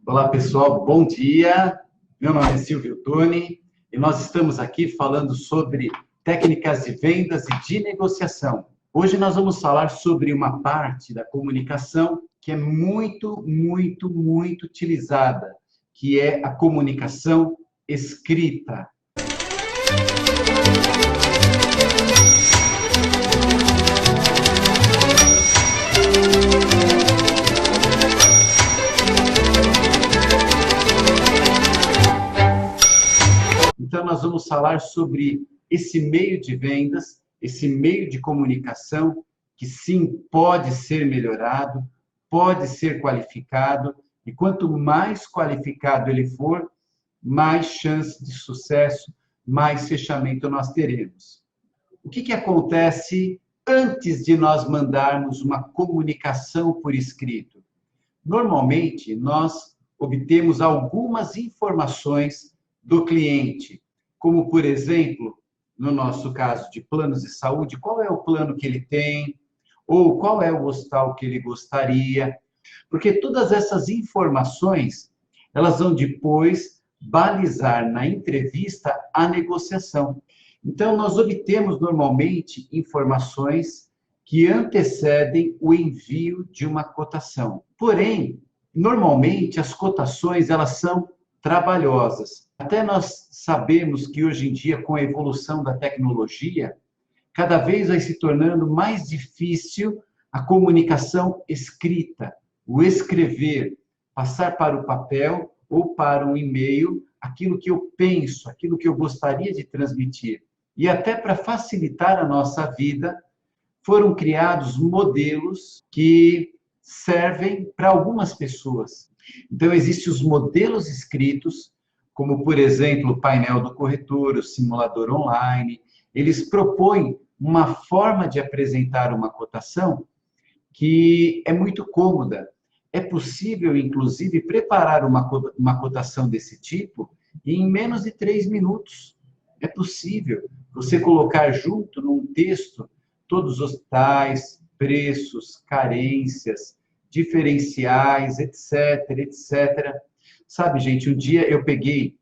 Olá, pessoal, bom dia. Meu nome é Silvio Toni e nós estamos aqui falando sobre técnicas de vendas e de negociação. Hoje nós vamos falar sobre uma parte da comunicação que é muito utilizada, que é a comunicação escrita. Então, nós vamos falar sobre esse meio de vendas, esse meio de comunicação, que sim, pode ser melhorado, pode ser qualificado, e quanto mais qualificado ele for, mais chance de sucesso, mais fechamento nós teremos. O que acontece antes de nós mandarmos uma comunicação por escrito? Normalmente, nós obtemos algumas informações do cliente, como, por exemplo, no nosso caso de planos de saúde, qual é o plano que ele tem, ou qual é o hospital que ele gostaria, porque todas essas informações, elas vão depois balizar na entrevista a negociação. Então, nós obtemos normalmente informações que antecedem o envio de uma cotação. Porém, normalmente as cotações elas são trabalhosas. Até nós sabemos que hoje em dia, com a evolução da tecnologia, cada vez vai se tornando mais difícil a comunicação escrita, o escrever, passar para o papel ou para um e-mail aquilo que eu penso, aquilo que eu gostaria de transmitir. E até para facilitar a nossa vida, foram criados modelos que servem para algumas pessoas. Então, existem os modelos escritos, como, por exemplo, o painel do corretor, o simulador online. Eles propõem uma forma de apresentar uma cotação que é muito cômoda. É possível, inclusive, preparar uma cotação desse tipo em menos de 3 minutos. É possível você colocar junto num texto todos os hospitais, preços, carências, diferenciais, etc. Sabe, gente, um dia eu peguei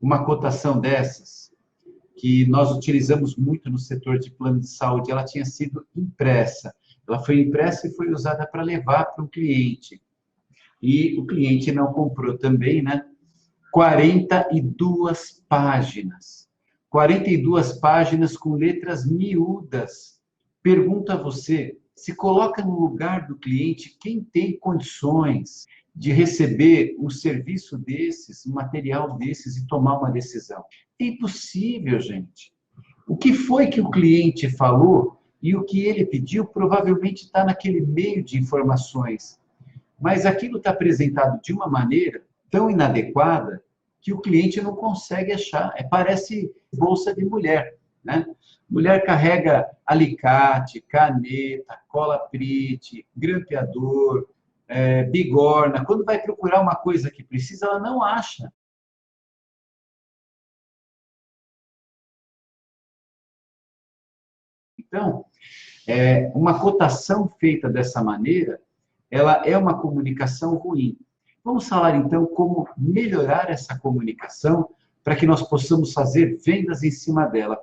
uma cotação dessas, que nós utilizamos muito no setor de plano de saúde, ela tinha sido impressa. Ela foi impressa e foi usada para levar para o cliente. E o cliente não comprou também, né? 42 páginas. 42 páginas com letras miúdas. Pergunto a você, se coloca no lugar do cliente, quem tem condições de receber um serviço desses, um material desses e tomar uma decisão? É impossível, gente. O que foi que o cliente falou e o que ele pediu provavelmente está naquele meio de informações. Mas aquilo está apresentado de uma maneira tão inadequada que o cliente não consegue achar. Parece bolsa de mulher, né? Mulher carrega alicate, caneta, cola prite, grampeador, bigorna. Quando vai procurar uma coisa que precisa, ela não acha. Então, uma cotação feita dessa maneira, ela é uma comunicação ruim. Vamos falar, então, como melhorar essa comunicação para que nós possamos fazer vendas em cima dela.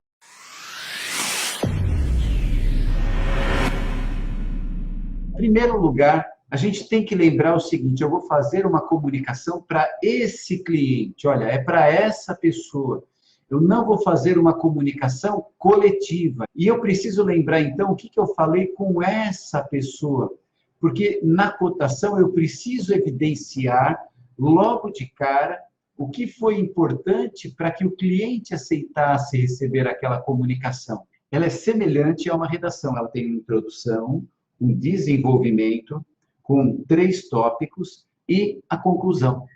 Em primeiro lugar, a gente tem que lembrar o seguinte: eu vou fazer uma comunicação para esse cliente, olha, é para essa pessoa. Eu não vou fazer uma comunicação coletiva. E eu preciso lembrar, então, o que eu falei com essa pessoa. Porque na cotação eu preciso evidenciar, logo de cara, o que foi importante para que o cliente aceitasse receber aquela comunicação. Ela é semelhante a uma redação. Ela tem uma introdução, um desenvolvimento, com 3 tópicos e a conclusão.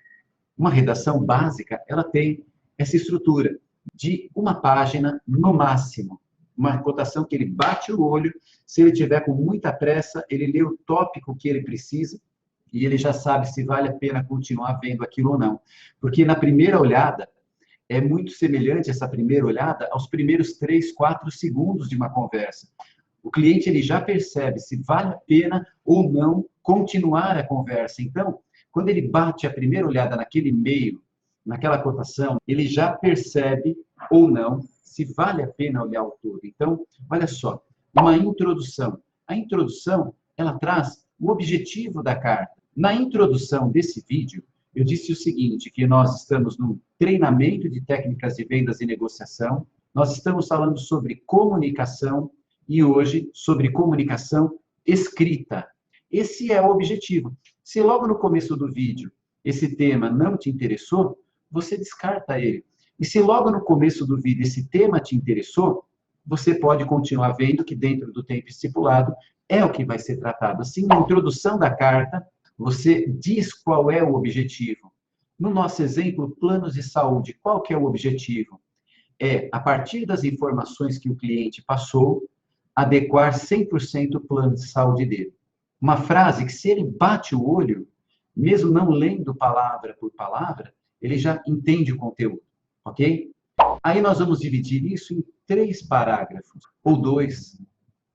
Uma redação básica, ela tem essa estrutura de uma página no máximo. Uma cotação que ele bate o olho, se ele tiver com muita pressa, ele lê o tópico que ele precisa e ele já sabe se vale a pena continuar vendo aquilo ou não. Porque na primeira olhada, é muito semelhante essa primeira olhada aos primeiros 3, 4 segundos de uma conversa. O cliente ele já percebe se vale a pena ou não continuar a conversa. Então, Quando ele bate a primeira olhada naquele e-mail, naquela cotação, ele já percebe ou não se vale a pena olhar o todo. Então, olha só, uma introdução. A introdução, ela traz o objetivo da carta. Na introdução desse vídeo, eu disse o seguinte, que nós estamos num treinamento de técnicas de vendas e negociação, nós estamos falando sobre comunicação e hoje sobre comunicação escrita. Esse é o objetivo. Se logo no começo do vídeo esse tema não te interessou, você descarta ele. E se logo no começo do vídeo esse tema te interessou, você pode continuar vendo que dentro do tempo estipulado é o que vai ser tratado. Assim, na introdução da carta, você diz qual é o objetivo. No nosso exemplo, planos de saúde, qual que é o objetivo? É, a partir das informações que o cliente passou, adequar 100% o plano de saúde dele. Uma frase que, se ele bate o olho, mesmo não lendo palavra por palavra, ele já entende o conteúdo, ok? Aí nós vamos dividir isso em 3 parágrafos, ou 2,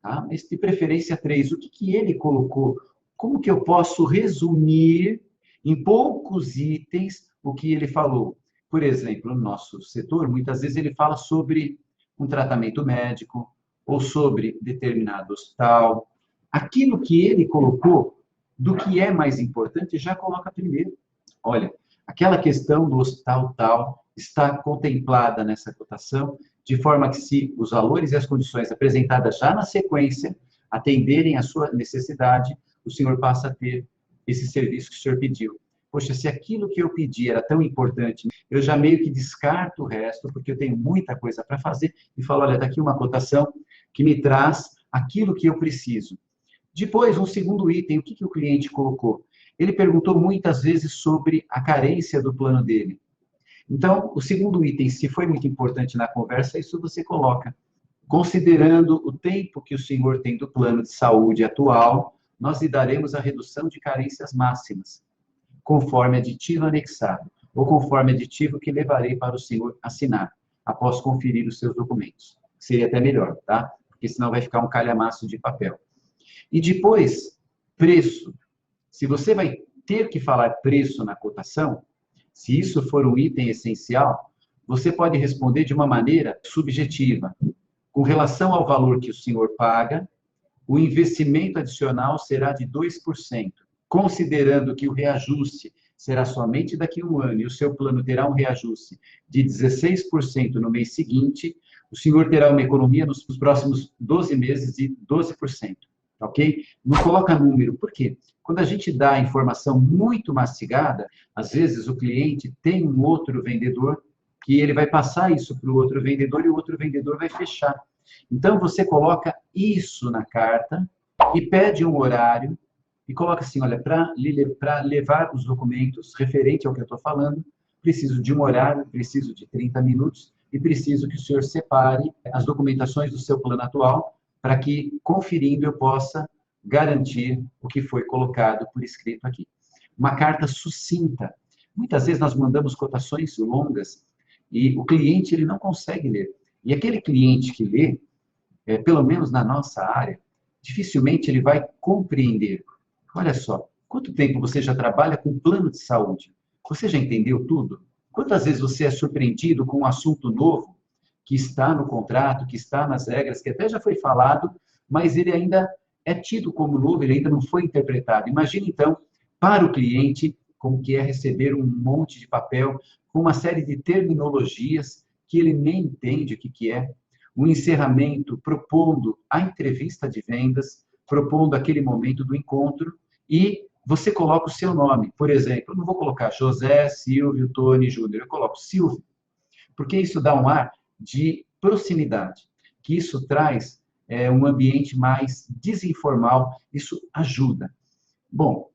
tá? Mas de preferência 3. O que ele colocou? Como que eu posso resumir em poucos itens o que ele falou? Por exemplo, no nosso setor, muitas vezes ele fala sobre um tratamento médico ou sobre determinado hospital. Aquilo que ele colocou, do que é mais importante, já coloca primeiro. Olha, aquela questão do hospital tal está contemplada nessa cotação, de forma que, se os valores e as condições apresentadas já na sequência atenderem à sua necessidade, o senhor passa a ter esse serviço que o senhor pediu. Poxa, se aquilo que eu pedi era tão importante, eu já meio que descarto o resto, porque eu tenho muita coisa para fazer, e falo, olha, está aqui uma cotação que me traz aquilo que eu preciso. Depois, um segundo item, o que o cliente colocou? Ele perguntou muitas vezes sobre a carência do plano dele. Então, o segundo item, se foi muito importante na conversa, isso você coloca. Considerando o tempo que o senhor tem do plano de saúde atual, nós lhe daremos a redução de carências máximas, conforme aditivo anexado, ou conforme aditivo que levarei para o senhor assinar, após conferir os seus documentos. Seria até melhor, tá? Porque senão vai ficar um calhamaço de papel. E depois, preço. Se você vai ter que falar preço na cotação, se isso for um item essencial, você pode responder de uma maneira subjetiva. Com relação ao valor que o senhor paga, o investimento adicional será de 2%. Considerando que o reajuste será somente daqui a um ano e o seu plano terá um reajuste de 16% no mês seguinte, o senhor terá uma economia nos próximos 12 meses de 12%. Ok? Não coloca número. Por quê? Quando a gente dá a informação muito mastigada, às vezes o cliente tem um outro vendedor que ele vai passar isso para o outro vendedor e o outro vendedor vai fechar. Então, você coloca isso na carta e pede um horário e coloca assim, olha, para levar os documentos referente ao que eu estou falando, preciso de um horário, preciso de 30 minutos e preciso que o senhor separe as documentações do seu plano atual para que, conferindo, eu possa garantir o que foi colocado por escrito aqui. Uma carta sucinta. Muitas vezes nós mandamos cotações longas e o cliente ele não consegue ler. E aquele cliente que lê, pelo menos na nossa área, dificilmente ele vai compreender. Olha só, quanto tempo você já trabalha com plano de saúde? Você já entendeu tudo? Quantas vezes você é surpreendido com um assunto novo que está no contrato, que está nas regras, que até já foi falado, mas ele ainda é tido como novo, ele ainda não foi interpretado. Imagine, então, para o cliente, como que é receber um monte de papel com uma série de terminologias que ele nem entende o que é. Um encerramento propondo a entrevista de vendas, propondo aquele momento do encontro e você coloca o seu nome. Por exemplo, eu não vou colocar José, Silvio, Tony, Júnior, eu coloco Silvio, porque isso dá um ar de proximidade, que isso traz um ambiente mais desinformal, isso ajuda. Bom,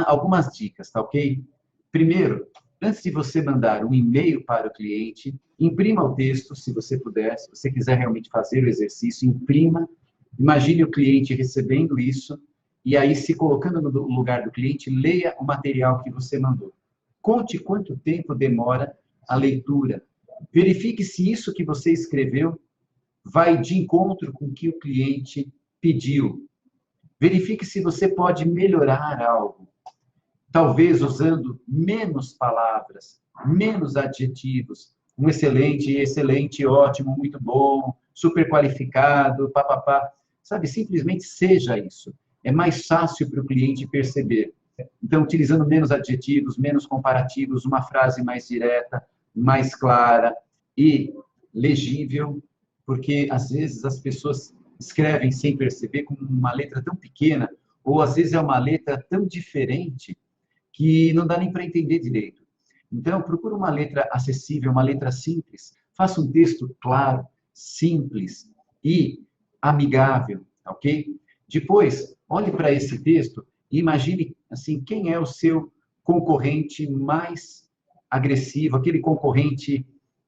algumas dicas, tá ok? Primeiro, antes de você mandar um e-mail para o cliente, imprima o texto, se você puder, se você quiser realmente fazer o exercício, imprima, imagine o cliente recebendo isso, e aí, se colocando no lugar do cliente, leia o material que você mandou. Conte quanto tempo demora a leitura. Verifique se isso que você escreveu vai de encontro com o que o cliente pediu. Verifique se você pode melhorar algo. talvez usando menos palavras, menos adjetivos. Um excelente, excelente, ótimo, muito bom, super qualificado, papapá. Sabe, simplesmente seja isso. É mais fácil para o cliente perceber. Então, utilizando menos adjetivos, menos comparativos, uma frase mais direta, mais clara e legível, porque às vezes as pessoas escrevem sem perceber com uma letra tão pequena, ou às vezes é uma letra tão diferente que não dá nem para entender direito. Então, procure uma letra acessível, uma letra simples. Faça um texto claro, simples e amigável, ok? Depois, olhe para esse texto e imagine assim quem é o seu concorrente mais agressivo, aquele concorrente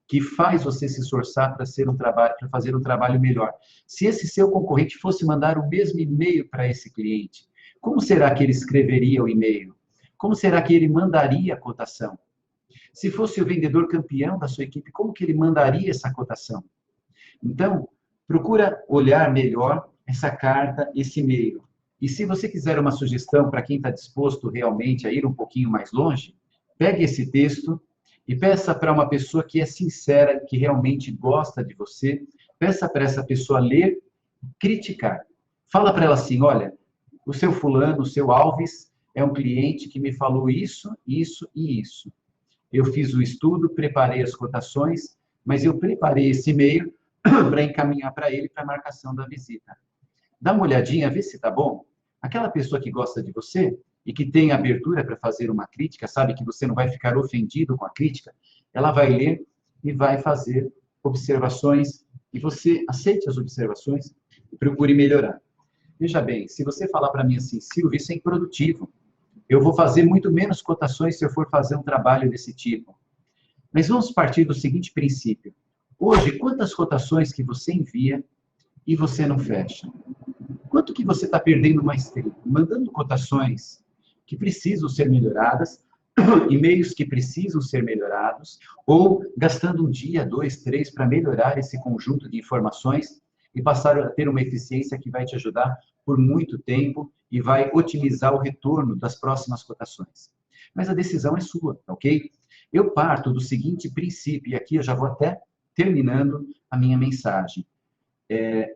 que faz você se esforçar para fazer um trabalho melhor. Se esse seu concorrente fosse mandar o mesmo e-mail para esse cliente, como será que ele escreveria o e-mail? Como será que ele mandaria a cotação? Se fosse o vendedor campeão da sua equipe, como que ele mandaria essa cotação? Então, procura olhar melhor essa carta, esse e-mail. E se você quiser uma sugestão para quem está disposto realmente a ir um pouquinho mais longe, pegue esse texto e peça para uma pessoa que é sincera, que realmente gosta de você, peça para essa pessoa ler, criticar. Fala para ela assim, olha, o seu fulano, o seu Alves, é um cliente que me falou isso, isso e isso. Eu fiz o estudo, preparei as cotações, mas eu preparei esse e-mail para encaminhar para ele para a marcação da visita. Dá uma olhadinha, vê se está bom. Aquela pessoa que gosta de você e que tem abertura para fazer uma crítica, sabe que você não vai ficar ofendido com a crítica, ela vai ler e vai fazer observações e você aceite as observações e procure melhorar. Veja bem, se você falar para mim assim, Silvio, isso é improdutivo. Eu vou fazer muito menos cotações se eu for fazer um trabalho desse tipo. Mas vamos partir do seguinte princípio. Hoje, quantas cotações que você envia e você não fecha? Quanto que você está perdendo mais tempo? Mandando cotações que precisam ser melhoradas, e-mails que precisam ser melhorados, ou gastando um dia, 2, 3 para melhorar esse conjunto de informações e passar a ter uma eficiência que vai te ajudar por muito tempo e vai otimizar o retorno das próximas cotações. Mas a decisão é sua, ok? Eu parto do seguinte princípio, e aqui eu já vou até terminando a minha mensagem.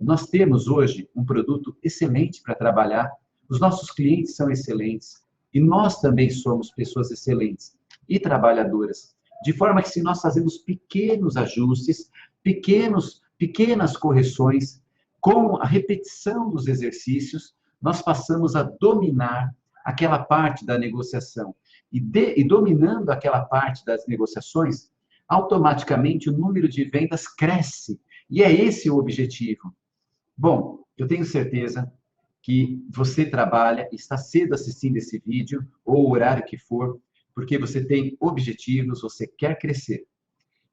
Nós temos hoje um produto excelente para trabalhar, os nossos clientes são excelentes, e nós também somos pessoas excelentes e trabalhadoras, de forma que se nós fazemos pequenos ajustes, pequenas correções, com a repetição dos exercícios, nós passamos a dominar aquela parte da negociação. E dominando aquela parte das negociações, automaticamente o número de vendas cresce. E é esse o objetivo. Bom, eu tenho certeza que você trabalha, está cedo assistindo esse vídeo, ou o horário que for, porque você tem objetivos, você quer crescer.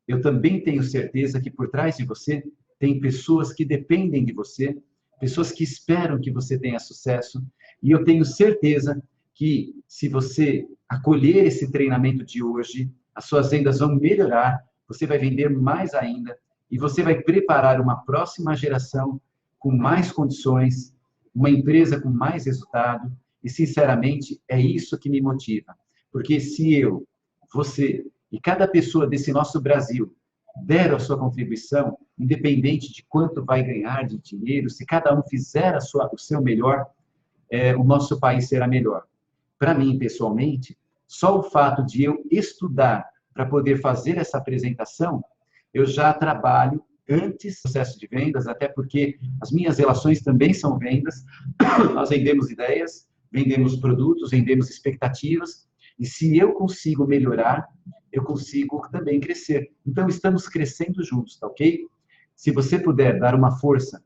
Eu também tenho certeza que por trás de você tem pessoas que dependem de você, pessoas que esperam que você tenha sucesso, e eu tenho certeza que se você acolher esse treinamento de hoje, as suas vendas vão melhorar, você vai vender mais ainda, e você vai preparar uma próxima geração com mais condições, uma empresa com mais resultado, e sinceramente é isso que me motiva. Porque se eu, você e cada pessoa desse nosso Brasil der a sua contribuição, independente de quanto vai ganhar de dinheiro, se cada um fizer o seu melhor, o nosso país será melhor. Para mim, pessoalmente, só o fato de eu estudar para poder fazer essa apresentação, eu já trabalho antes do processo de vendas, até porque as minhas relações também são vendas. Nós vendemos ideias, vendemos produtos, vendemos expectativas, e se eu consigo melhorar, eu consigo também crescer. Então, estamos crescendo juntos, tá ok? Se você puder dar uma força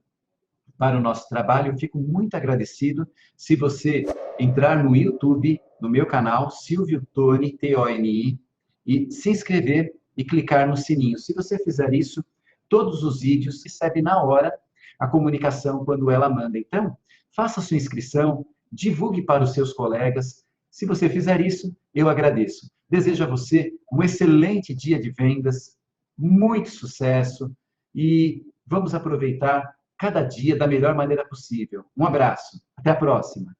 para o nosso trabalho, eu fico muito agradecido se você entrar no YouTube, no meu canal, Silvio Toni, T-O-N-I, e se inscrever e clicar no sininho. Se você fizer isso, todos os vídeos recebem na hora a comunicação quando ela manda. Então, faça sua inscrição, divulgue para os seus colegas. Se você fizer isso, eu agradeço. Desejo a você um excelente dia de vendas, muito sucesso e vamos aproveitar cada dia da melhor maneira possível. Um abraço, até a próxima.